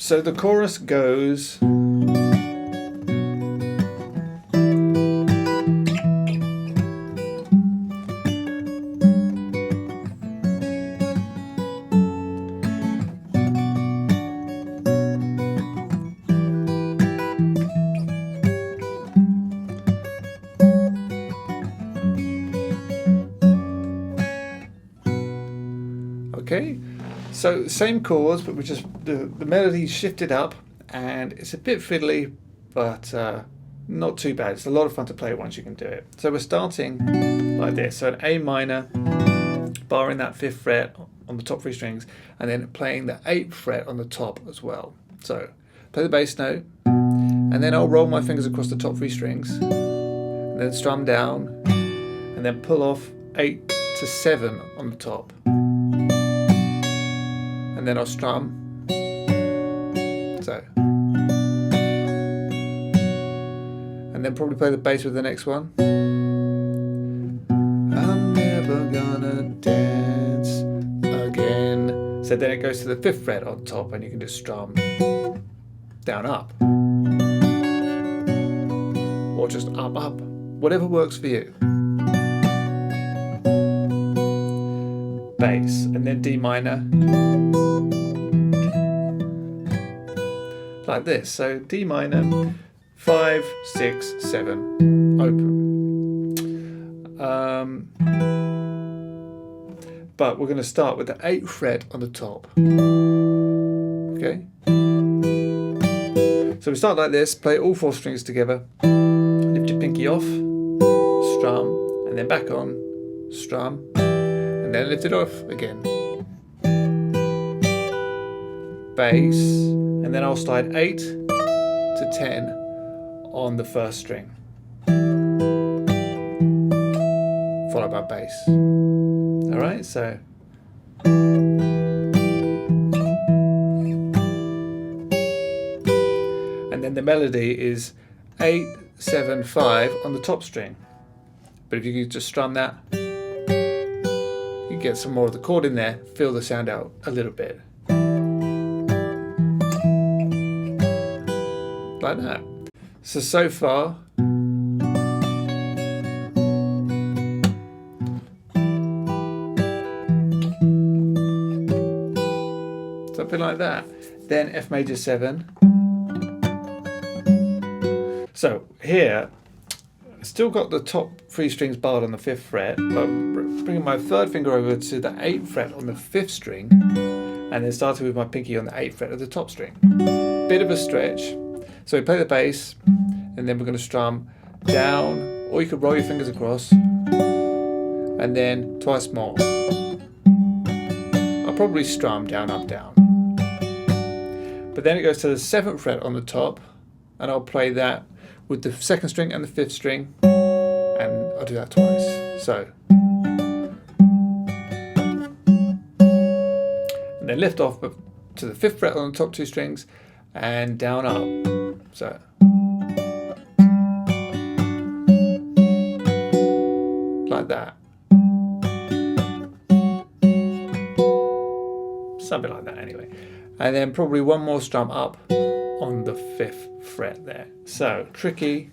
So the chorus goes. Okay, so same chords, but we just the melody shifted up, and it's a bit fiddly, but not too bad. It's a lot of fun to play once you can do it. So we're starting like this. So an A minor, barring that 5th fret on the top 3 strings, and then playing the 8th fret on the top as well. So play the bass note, and then I'll roll my fingers across the top 3 strings, and then strum down, and then pull off 8 to 7 on the top. And then I'll strum, so, and then probably play the bass with the next one. I'm never gonna dance again. So then it goes to the 5th fret on top, and you can just strum down, up, or just up, up, whatever works for you. Bass, and then D minor. Like this. So D minor, 5, 6, 7, open. But we're going to start with the 8th fret on the top. Okay? So we start like this, play all 4 strings together, lift your pinky off, strum, and then back on, strum, and then lift it off again. Bass, and then I'll slide 8 to 10 on the 1st string, followed by bass. Alright, so and then the melody is 8, 7, 5 on the top string. But if you could just strum that, you get some more of the chord in there, feel the sound out a little bit. Like that. So far, something like that. Then F major 7. So here, still got the top 3 strings barred on the 5th fret, but bringing my 3rd finger over to the 8th fret on the 5th string, and then starting with my pinky on the 8th fret of the top string. Bit of a stretch. So we play the bass, and then we're going to strum down, or you could roll your fingers across, and then twice more. I'll probably strum down, up, down. But then it goes to the 7th fret on the top, and I'll play that with the 2nd string and the 5th string, and I'll do that twice. So, and then lift off to the 5th fret on the top 2 strings, and down, up. So, like that. Something like that anyway. And then probably one more strum up on the 5th fret there. So, tricky.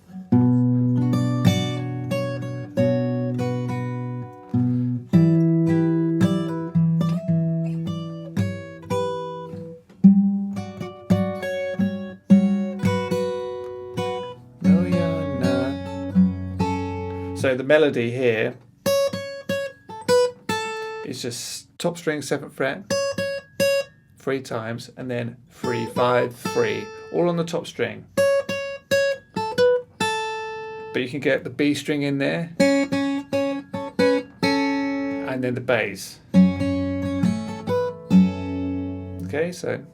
So the melody here is just top string 7th fret 3 times, and then 3, 5, 3, all on the top string. But you can get the B string in there, and then the bass. Okay, so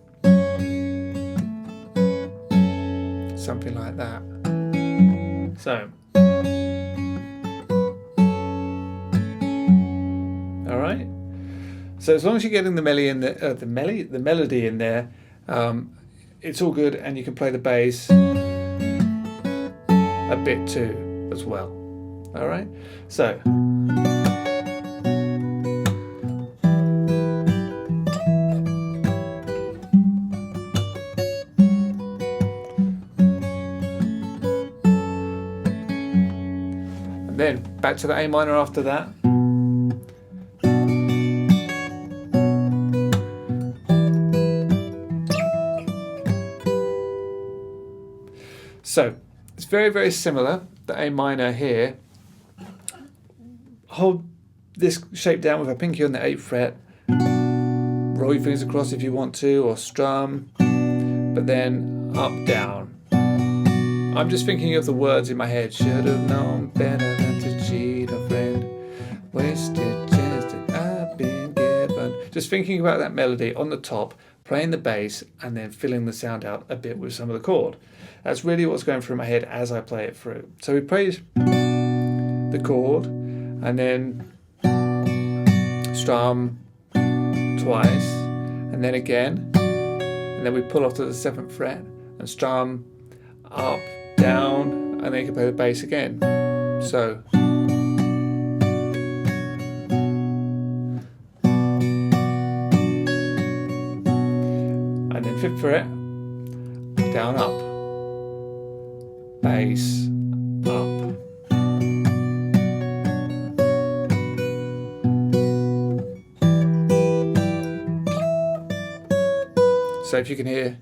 something like that. So. Alright, so as long as you're getting the melody in the melody in there, it's all good, and you can play the bass a bit too as well. Alright, so then back to the A minor after that. So it's very, very similar. The A minor here. Hold this shape down with a pinky on the 8th fret. Roll your fingers across if you want to, or strum, but then up, down. I'm just thinking of the words in my head. Should have known better than to cheat a friend. Wasted chance that I've been given. Just thinking about that melody on the top, playing the bass, and then filling the sound out a bit with some of the chord. That's really what's going through my head as I play it through. So we play the chord, and then strum twice, and then again, and then we pull off to the 7th fret and strum up, down, and then you can play the bass again. So and then 5th fret, down, up, bass, up. So if you can hear,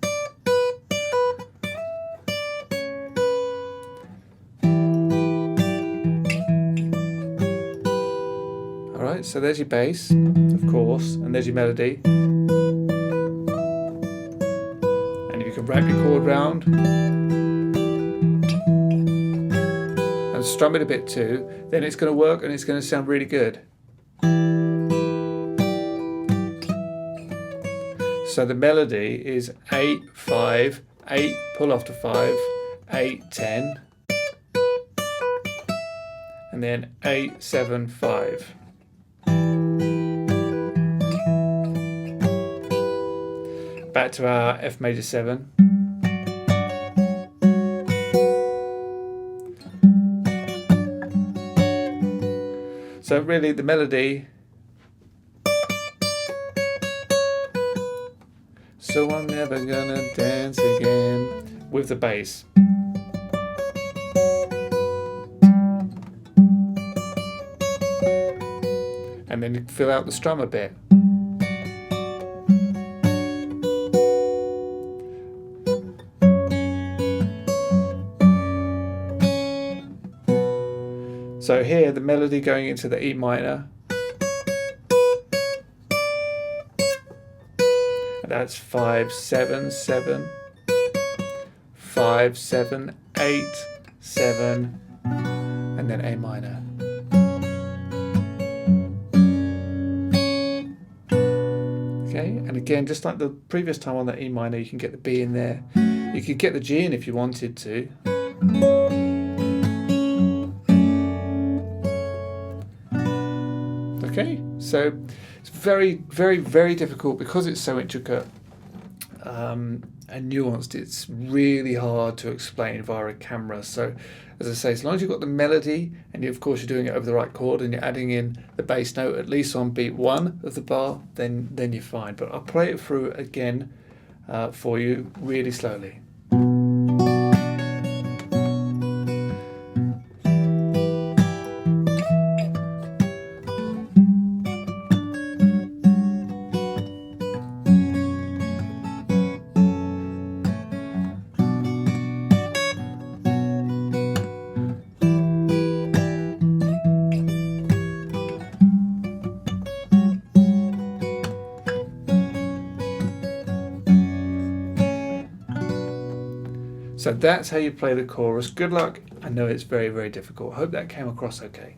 alright, so there's your bass, of course, and there's your melody. And if you can wrap your chord round and strum it a bit too, then it's going to work and it's going to sound really good. So the melody is 8, 5, 8, pull off to 5, 8, 10, and then 8, 7, 5. Back to our F major 7. So really the melody, so I'm never gonna dance again, with the bass. And then fill out the strum a bit. So here the melody going into the E minor. That's 5, 7, 7, 5, 7, 8, 7, and then A minor. Okay, and again, just like the previous time on the E minor, you can get the B in there. You could get the G in if you wanted to. Okay, so it's very, very, very difficult because it's so intricate and nuanced. It's really hard to explain via a camera. So, as I say, as long as you've got the melody and of course you're doing it over the right chord and you're adding in the bass note at least on beat 1 of the bar, then you're fine. But I'll play it through again for you really slowly. So that's how you play the chorus. Good luck. I know it's very, very difficult. I hope that came across okay.